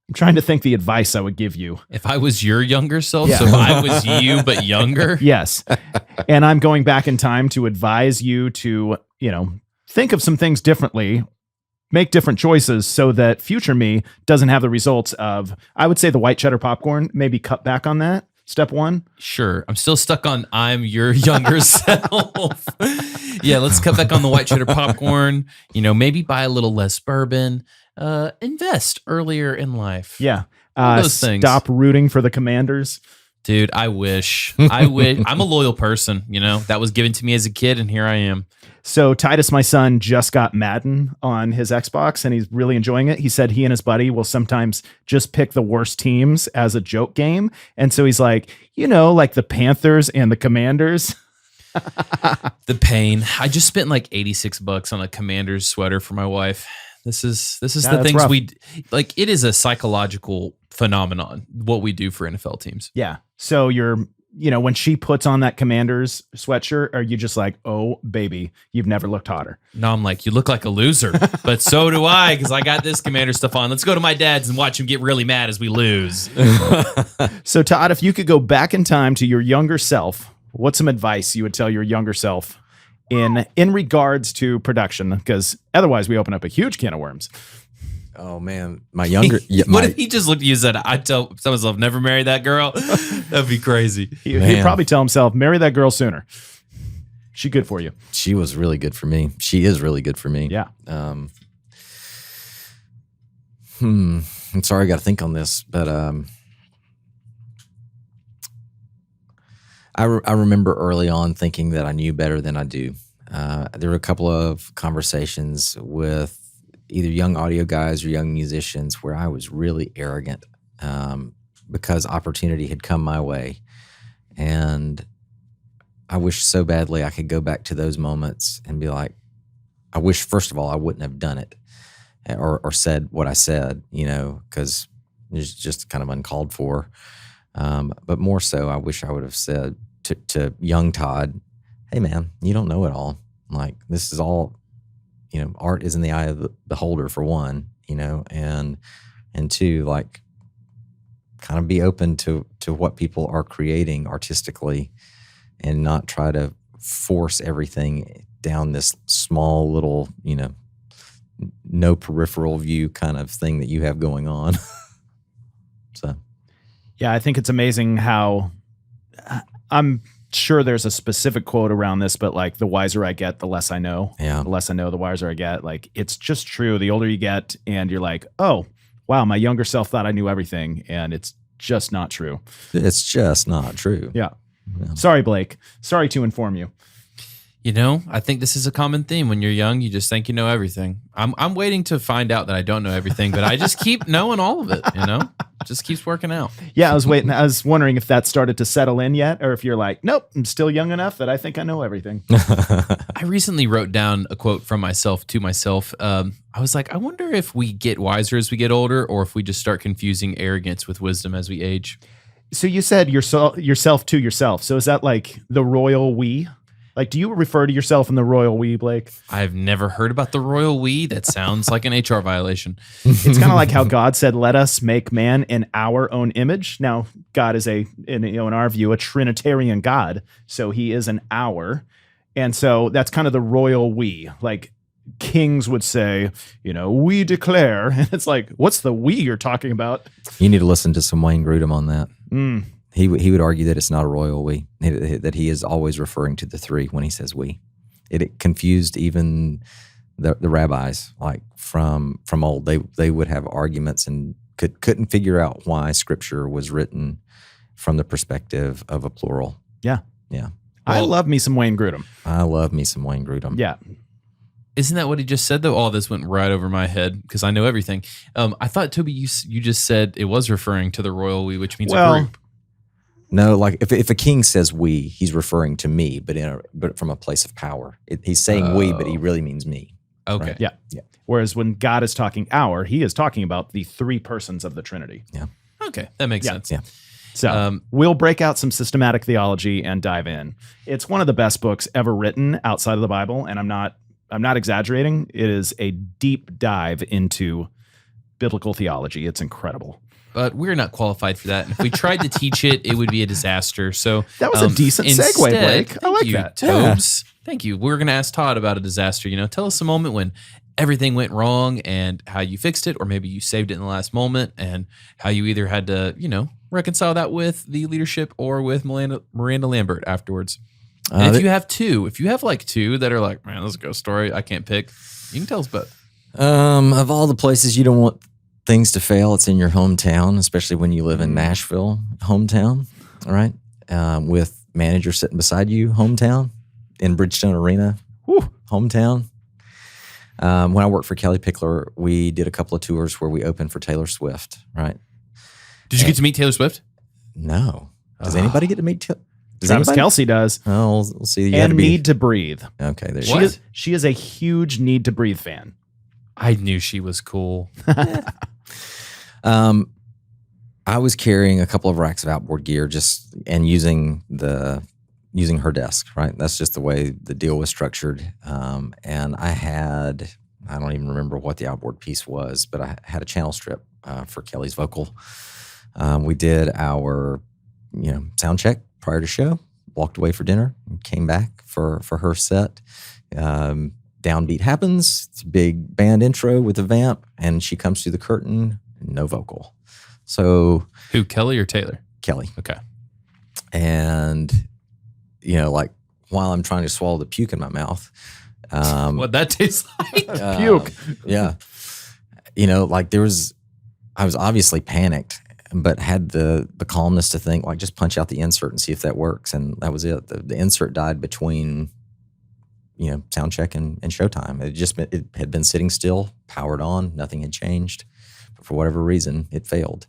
S1: I'm trying to think the advice I would give you.
S2: If I was your younger self, so if I was you but younger?
S1: Yes. And I'm going back in time to advise you to, think of some things differently, make different choices so that future me doesn't have the results of, I would say the white cheddar popcorn, maybe cut back on that Step one?
S2: Sure. I'm still stuck on I'm your younger self. Yeah, let's cut back on the white cheddar popcorn. Maybe buy a little less bourbon. Invest earlier in life.
S1: Yeah.
S2: All those things.
S1: Stop rooting for the Commanders.
S2: Dude, I wish. I'm a loyal person, that was given to me as a kid, and here I am.
S1: So Titus, my son, just got Madden on his Xbox, and he's really enjoying it. He said he and his buddy will sometimes just pick the worst teams as a joke game. And so he's like, like the Panthers and the Commanders.
S2: The pain. I just spent like $86 on a Commanders sweater for my wife. This is the things
S1: rough.
S2: we like. It is a psychological phenomenon, what we do for NFL teams.
S1: Yeah. So you're, when she puts on that Commanders sweatshirt, are you just like, oh, baby, you've never looked hotter?
S2: No, I'm like, you look like a loser, but so do I, because I got this Commander stuff on. Let's go to my dad's and watch him get really mad as we lose.
S1: So Todd, if you could go back in time to your younger self, what's some advice you would tell your younger self in regards to production? Because otherwise we open up a huge can of worms.
S4: Oh man, my younger.
S2: What if he just looked at you and said, I tell myself, never marry that girl? That'd be crazy.
S1: He'd probably tell himself, marry that girl sooner. She good for you.
S4: She was really good for me. She is really good for me.
S1: Yeah.
S4: I'm sorry, I got to think on this, but I remember early on thinking that I knew better than I do. There were a couple of conversations with either young audio guys or young musicians where I was really arrogant because opportunity had come my way. And I wish so badly I could go back to those moments and be like, I wish, first of all, I wouldn't have done it or said what I said, because it's just kind of uncalled for. But more so, I wish I would have said to young Todd, hey, man, you don't know it all. Like, this is all, art is in the eye of the beholder, for one, and two, like, kind of be open to what people are creating artistically and not try to force everything down this small little, no peripheral view kind of thing that you have going on. So,
S1: yeah, I think it's amazing how I'm sure there's a specific quote around this, but like, the wiser I get, the less I know.
S4: Yeah.
S1: The less I know, the wiser I get. Like, it's just true. The older you get and you're like, oh, wow, my younger self thought I knew everything. And it's just not true.
S4: It's just not true.
S1: Yeah. Sorry, Blake. Sorry to inform you.
S2: I think this is a common theme. When you're young, you just think you know everything. I'm waiting to find out that I don't know everything, but I just keep knowing all of it, It just keeps working out.
S1: Yeah, I was wondering if that started to settle in yet, or if you're like, nope, I'm still young enough that I think I know everything.
S2: I recently wrote down a quote from myself to myself. I was like, I wonder if we get wiser as we get older, or if we just start confusing arrogance with wisdom as we age.
S1: So you said yourself to yourself. So is that like the royal we? Like, do you refer to yourself in the royal we, Blake?
S2: I've never heard about the royal we. That sounds like an HR violation.
S1: It's kind of like how God said, let us make man in our own image. Now, God is in our view, a Trinitarian God. So he is an our. And so that's kind of the royal we. Like, kings would say, we declare. And it's like, what's the we you're talking about?
S4: You need to listen to some Wayne Grudem on that. He would argue that it's not a royal we, that he is always referring to the three when he says we. It confused even the rabbis, like from old. They would have arguments and couldn't figure out why Scripture was written from the perspective of a plural.
S1: Yeah.
S4: Yeah.
S1: I love me some Wayne Grudem.
S4: I love me some Wayne Grudem.
S1: Yeah.
S2: Isn't that what he just said, though? All this went right over my head because I know everything. I thought, Toby, you just said it was referring to the royal we, which means a group.
S4: No, like if a king says we, he's referring to me, but from a place of power. He's saying we, but he really means me.
S2: Okay.
S4: Right?
S1: Yeah. Whereas when God is talking our, he is talking about the three persons of the Trinity.
S4: Yeah.
S2: Okay. That makes sense.
S4: Yeah.
S1: So we'll break out some systematic theology and dive in. It's one of the best books ever written outside of the Bible, and I'm not exaggerating. It is a deep dive into biblical theology. It's incredible.
S2: But we're not qualified for that. And if we tried to teach it, it would be a disaster. So
S1: that was a decent segue, Blake. I like that.
S2: Tobes. Thank you. We're going to ask Todd about a disaster. Tell us a moment when everything went wrong and how you fixed it, or maybe you saved it in the last moment, and how you either had to, reconcile that with the leadership or with Miranda Lambert afterwards. And if you have like two that are like, man, this is a ghost story, I can't pick, you can tell us both.
S4: Of all the places you don't want things to fail, it's in your hometown, especially when you live in Nashville, hometown. All right. With manager sitting beside you, hometown. In Bridgestone Arena, hometown. When I worked for Kelly Pickler, we did a couple of tours where we opened for Taylor Swift, right?
S2: Did you get to meet Taylor Swift?
S4: No. Does anybody get to meet Taylor?
S1: Travis Kelce does.
S4: Oh, we'll see.
S1: And Need to Breathe.
S4: Okay, there you go.
S1: She is a huge Need to Breathe fan.
S2: I knew she was cool.
S4: I was carrying a couple of racks of outboard gear and using her desk, right? That's just the way the deal was structured. And I don't even remember what the outboard piece was, but I had a channel strip for Kelly's vocal. We did our, sound check prior to show, walked away for dinner, and came back for her set. Downbeat happens, it's a big band intro with a vamp, and she comes through the curtain, no vocal. So
S2: who, Kelly or Taylor?
S4: Kelly.
S2: Okay.
S4: And like while I'm trying to swallow the puke in my mouth.
S2: What that tastes like?
S1: Puke.
S4: Yeah. I was obviously panicked, but had the calmness to think, like, just punch out the insert and see if that works. And that was it. The insert died between, sound check and showtime. It had been sitting still, powered on, nothing had changed. But for whatever reason, it failed.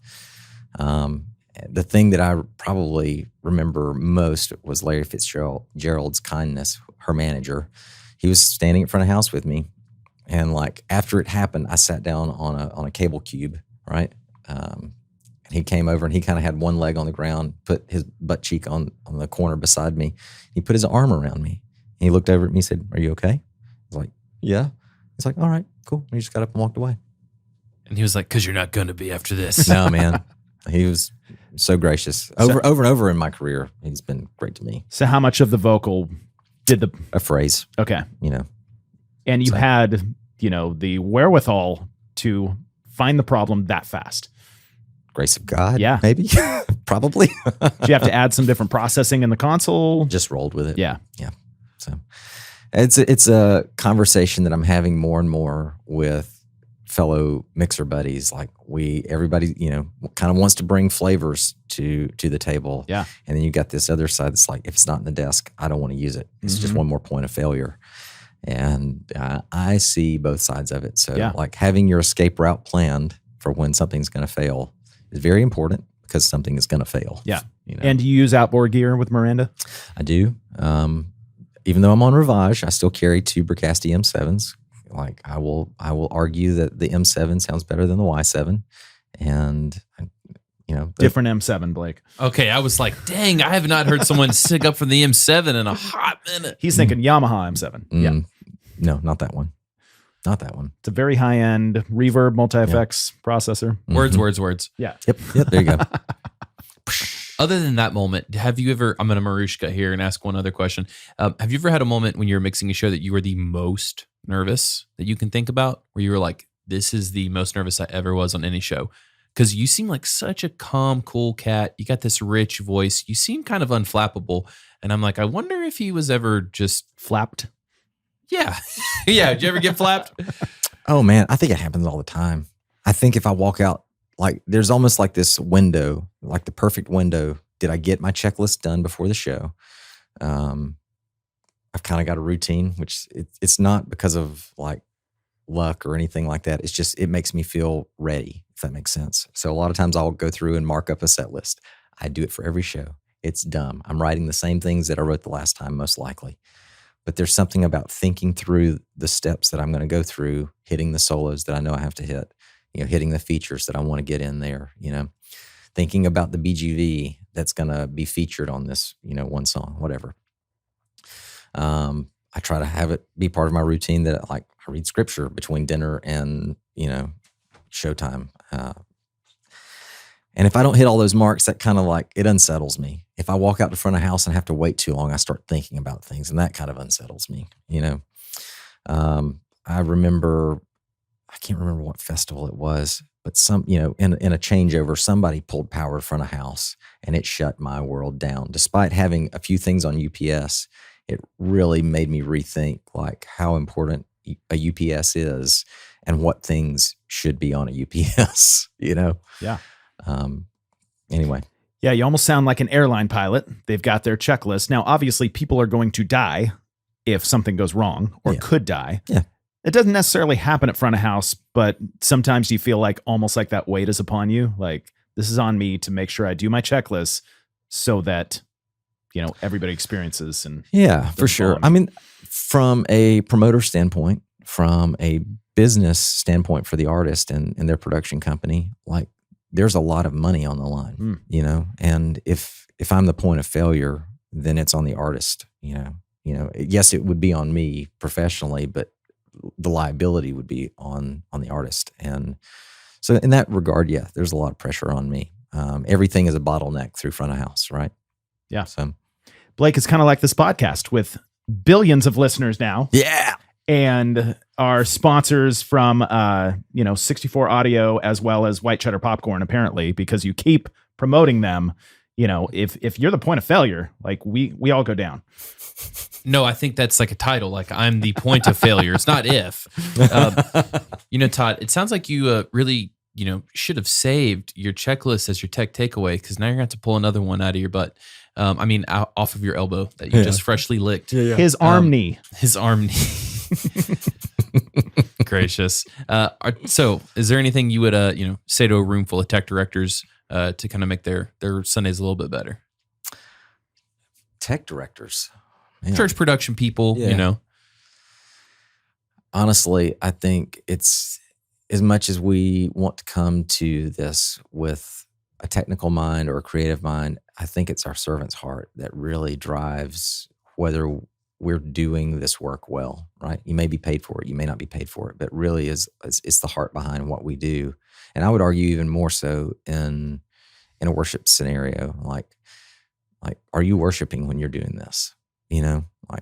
S4: The thing that I probably remember most was Larry Fitzgerald's kindness, her manager. He was standing in front of the house with me. And like after it happened, I sat down on a cable cube, right? And he came over and he kind of had one leg on the ground, put his butt cheek on the corner beside me. He put his arm around me. And he looked over at me and said, "Are you okay?" I was like, "Yeah." He's like, "All right, cool." And he just got up and walked away.
S2: And he was like, "'Cause you're not going to be after this."
S4: No, man. He was so gracious. Over and over in my career, he's been great to me.
S1: So how much of the vocal did
S4: a phrase?
S1: Okay. And you
S4: So-
S1: had, the wherewithal to find the problem that fast.
S4: Grace of God?
S1: Yeah.
S4: Maybe? Probably.
S1: Do you have to add some different processing in the console?
S4: Just rolled with it.
S1: Yeah.
S4: So it's a conversation that I'm having more and more with fellow mixer buddies. Like everybody, kind of wants to bring flavors to the table.
S1: Yeah.
S4: And then you got this other side that's like, if it's not in the desk, I don't want to use it. It's just one more point of failure. And I see both sides of it. So like having your escape route planned for when something's going to fail is very important because something is going to fail.
S1: Yeah. And do you use outboard gear with Miranda?
S4: I do. Even though I'm on Rivage, I still carry two Bricasti M7s. Like I will argue that the M7 sounds better than the Y7, and
S1: Different M7, Blake.
S2: Okay, I was like, dang, I have not heard someone stick up for the M7 in a hot minute.
S1: He's thinking Yamaha M7. Yeah.
S4: No, not that one. Not that one.
S1: It's a very high-end reverb multi-effects processor.
S2: Words.
S1: Yeah.
S4: Yep. There you go.
S2: Other than that moment, have you ever, I'm going to Marushka here and ask one other question. Have you ever had a moment when you were mixing a show that you were the most nervous that you can think about, where you were like, this is the most nervous I ever was on any show? Because you seem like such a calm, cool cat. You got this rich voice. You seem kind of unflappable. And I'm like, I wonder if he was ever just
S1: Flapped.
S2: Yeah. Yeah. Did you ever get flapped?
S4: Oh man, I think it happens all the time. I think if I walk out, like there's almost like this window, like the perfect window. Did I get my checklist done before the show? I've kind of got a routine, which it's not because of like luck or anything like that. It's just, it makes me feel ready, if that makes sense. So a lot of times I'll go through and mark up a set list. I do it for every show. It's dumb. I'm writing the same things that I wrote the last time, most likely. But there's something about thinking through the steps that I'm going to go through, hitting the solos that I know I have to hit, hitting the features that I want to get in there, thinking about the BGV that's going to be featured on this, one song, whatever. I try to have it be part of my routine that like I read scripture between dinner and, showtime. And if I don't hit all those marks, that kind of like, it unsettles me. If I walk out the front of the house and have to wait too long, I start thinking about things and that kind of unsettles me, I remember, I can't remember what festival it was, But in a changeover, somebody pulled power front of house, and it shut my world down. Despite having a few things on UPS, it really made me rethink like how important a UPS is and what things should be on a UPS.
S1: Yeah.
S4: Anyway.
S1: Yeah, you almost sound like an airline pilot. They've got their checklist. Now, obviously, people are going to die if something goes wrong, or could die.
S4: Yeah.
S1: It doesn't necessarily happen at front of house, but sometimes you feel like almost like that weight is upon you. Like, this is on me to make sure I do my checklist so that, everybody experiences. And
S4: yeah, for sure. I mean, from a promoter standpoint, from a business standpoint for the artist and their production company, like, there's a lot of money on the line, and if I'm the point of failure, then it's on the artist, yes, it would be on me professionally, but the liability would be on the artist. And so in that regard, yeah, there's a lot of pressure on me. Everything is a bottleneck through front of house, right?
S1: Yeah.
S4: So
S1: Blake, is kind of like this podcast with billions of listeners now.
S4: Yeah.
S1: And our sponsors from 64 Audio as well as White Cheddar Popcorn, apparently, because you keep promoting them. If you're the point of failure, like we all go down.
S2: No, I think that's like a title. Like, I'm the point of failure. It's not if. Todd, it sounds like you really, should have saved your checklist as your tech takeaway, because now you're going to have to pull another one out of your butt. Off of your elbow that you just freshly licked.
S1: Yeah. His arm knee.
S2: His arm knee. Gracious. So is there anything you would, say to a room full of tech directors to kind of make their Sundays a little bit better?
S4: Tech directors. Man.
S2: Church production people,
S4: Honestly, I think it's as much as we want to come to this with a technical mind or a creative mind, I think it's our servant's heart that really drives whether we're doing this work well, right? You may be paid for it, you may not be paid for it, but really it's the heart behind what we do. And I would argue even more so in a worship scenario, like are you worshiping when you're doing this?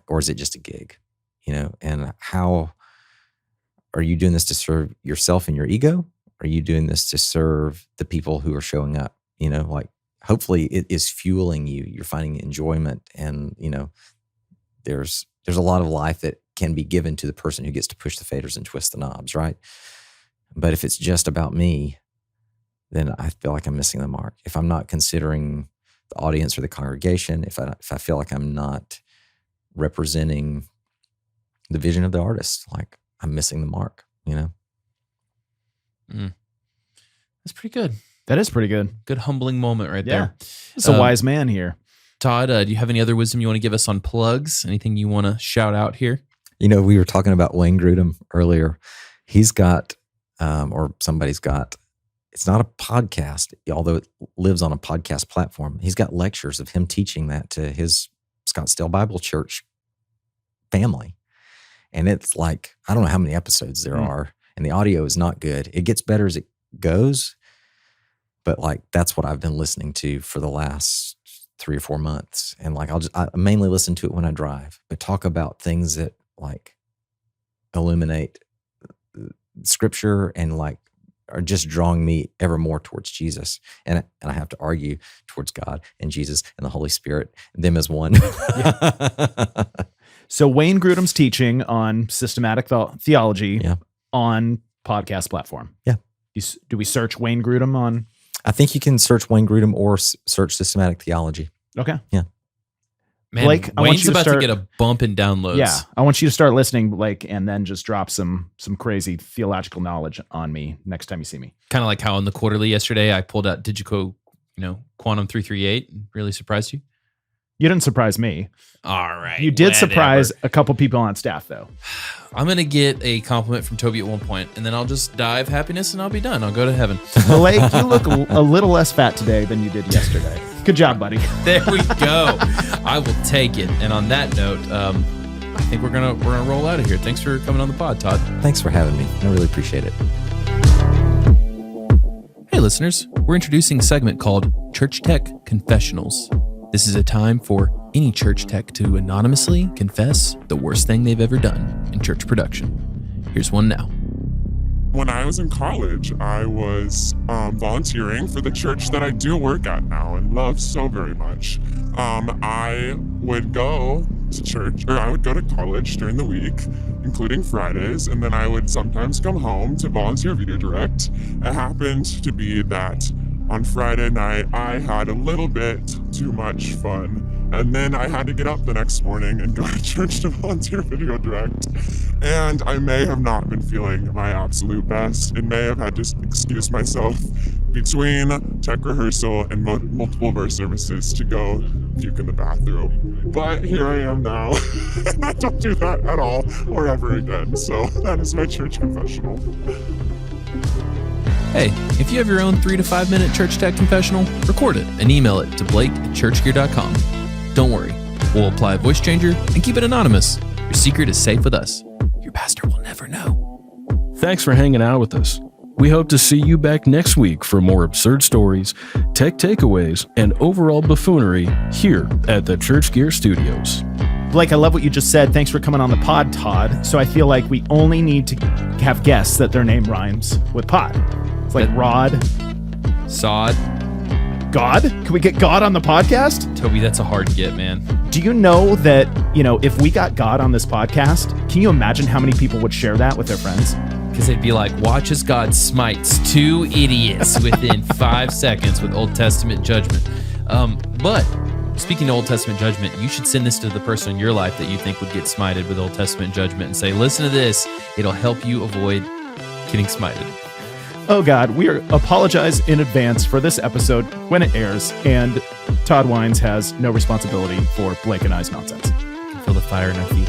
S4: Or is it just a gig? And how are you doing this to serve yourself and your ego? Are you doing this to serve the people who are showing up? Hopefully it is fueling you. You're finding enjoyment, and there's a lot of life that can be given to the person who gets to push the faders and twist the knobs, right? But if it's just about me, then I feel like I'm missing the mark. If I'm not considering the audience or the congregation, if I feel like I'm not representing the vision of the artist, like I'm missing the mark,
S2: That's pretty good.
S1: That is pretty good.
S2: Good humbling moment right there.
S1: It's a wise man here.
S2: Todd, do you have any other wisdom you want to give us on plugs? Anything you want to shout out here?
S4: We were talking about Wayne Grudem earlier. He's got, or somebody's got, it's not a podcast, although it lives on a podcast platform. He's got lectures of him teaching that to his Scottsdale Bible Church family. And it's like, I don't know how many episodes there are, and the audio is not good. It gets better as it goes, but that's what I've been listening to for the last 3 or 4 months. And I mainly listen to it when I drive, but talk about things that illuminate scripture and are just drawing me ever more towards Jesus. And I have to argue towards God and Jesus and the Holy Spirit, them as one.
S1: So Wayne Grudem's teaching on systematic theology on podcast platform.
S4: Yeah.
S1: Do we search Wayne Grudem on?
S4: I think you can search Wayne Grudem or search systematic theology.
S1: Okay.
S4: Yeah.
S2: Man,
S1: Blake, I want
S2: Wayne's
S1: you to
S2: about
S1: start,
S2: to get a bump in downloads.
S1: Yeah. I want you to start listening, Blake, and then just drop some crazy theological knowledge on me next time you see me.
S2: Kind of like how in the quarterly yesterday, I pulled out Digico, Quantum 338, and really surprised you.
S1: You didn't surprise me.
S2: All right.
S1: You did
S2: whatever.
S1: surprise a couple people on staff, though.
S2: I'm going to get a compliment from Toby at one point, and then I'll just die of happiness, and I'll be done. I'll go to heaven.
S1: Blake, you look a little less fat today than you did yesterday. Good job, buddy.
S2: There we go. I will take it. And on that note, I think we're gonna roll out of here. Thanks for coming on the pod, Todd.
S4: Thanks for having me. I really appreciate it.
S2: Hey, listeners. We're introducing a segment called Church Tech Confessionals. This is a time for any church tech to anonymously confess the worst thing they've ever done in church production. Here's one now.
S5: when I was in college, I was volunteering for the church that I do work at now and love so very much. I would go to church, or I would go to college during the week, including Fridays, and then I would sometimes come home to volunteer video direct. It happened to be that on Friday night, I had a little bit too much fun. And then I had to get up the next morning and go to church to volunteer video direct. And I may have not been feeling my absolute best and may have had to excuse myself between tech rehearsal and multiple verse services to go puke in the bathroom. But here I am now. And I don't do that at all or ever again. So that is my church confessional.
S2: Hey, if you have your own 3 to 5 minute church tech confessional, record it and email it to blake@churchgear.com. Don't worry, we'll apply a voice changer and keep it anonymous. Your secret is safe with us. Your pastor will never know.
S3: Thanks for hanging out with us. We hope to see you back next week for more absurd stories, tech takeaways, and overall buffoonery here at the Church Gear Studios.
S1: Blake, I love what you just said. Thanks for coming on the pod, Todd. So I feel like we only need to have guests that their name rhymes with pod. It's like Rod.
S2: Sod.
S1: God? Can we get God on the podcast?
S2: Toby, that's a hard get, man.
S1: Do you know that, if we got God on this podcast, can you imagine how many people would share that with their friends?
S2: Because they'd be like, watch as God smites 2 idiots within 5 seconds with Old Testament judgment. But speaking of Old Testament judgment, you should send this to the person in your life that you think would get smited with Old Testament judgment and say, listen to this. It'll help you avoid getting smited.
S1: Oh God, we apologize in advance for this episode when it airs, and Todd Wines has no responsibility for Blake and I's nonsense.
S2: I can feel the fire in our feet.